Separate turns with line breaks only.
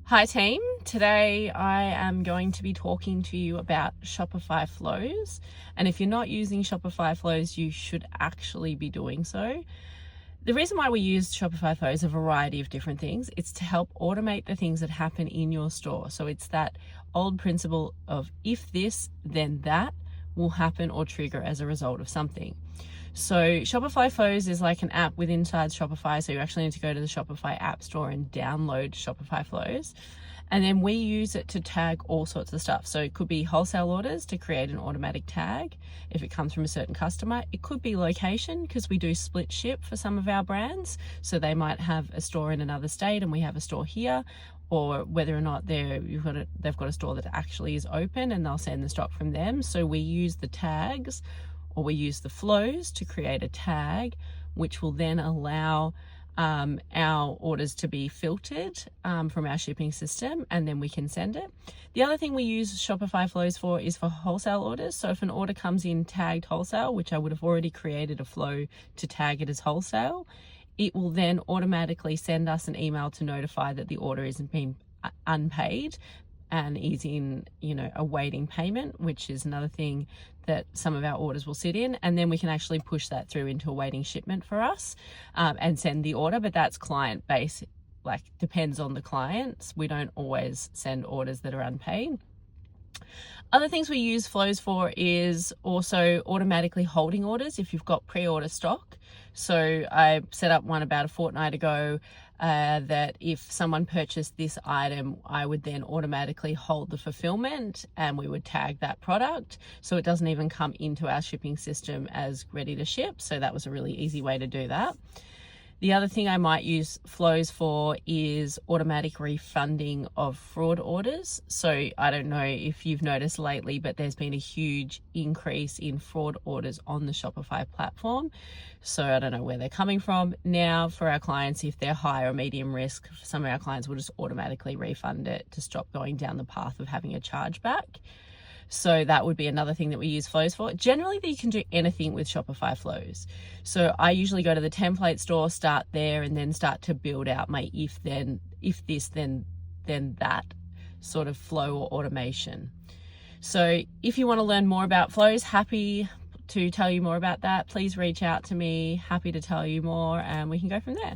Hi team, today I am going to be talking to you about Shopify flows, and if you're not using Shopify flows, you should actually be doing so. The reason why we use Shopify flows is a variety of different things. It's to help automate the things that happen in your store. So it's that old principle of if this, then that will happen or trigger as a result of something. So Shopify Flows is like an app within inside Shopify. So you actually need to go to the Shopify App Store and download Shopify Flows. And then we use it to tag all sorts of stuff. So it could be wholesale orders to create an automatic tag if it comes from a certain customer. It could be location because we do split ship for some of our brands. So they might have a store in another state and we have a store here, or whether or not they've got a store that actually is open and they'll send the stock from them. So we use the tags, or we use the flows to create a tag, which will then allow our orders to be filtered from our shipping system, and then we can send it. The other thing we use Shopify flows for is for wholesale orders. So if an order comes in tagged wholesale, which I would have already created a flow to tag it as wholesale, it will then automatically send us an email to notify that the order isn't being unpaid and is in, awaiting payment, which is another thing that some of our orders will sit in. And then we can actually push that through into awaiting shipment for us and send the order. But that's client based, depends on the clients. We don't always send orders that are unpaid. Other things we use flows for is also automatically holding orders if you've got pre-order stock. So I set up one about a fortnight ago that if someone purchased this item, I would then automatically hold the fulfillment and we would tag that product. So it doesn't even come into our shipping system as ready to ship. So that was a really easy way to do that. The other thing I might use flows for is automatic refunding of fraud orders. So I don't know if you've noticed lately, but there's been a huge increase in fraud orders on the Shopify platform. So I don't know where they're coming from. Now for our clients, if they're high or medium risk, some of our clients will just automatically refund it to stop going down the path of having a chargeback. So that would be another thing that we use flows for. Generally, you can do anything with Shopify flows. So I usually go to the template store, start there, and then start to build out my if this, then that sort of flow or automation. So if you want to learn more about flows, happy to tell you more about that. Please reach out to me. Happy to tell you more, and we can go from there.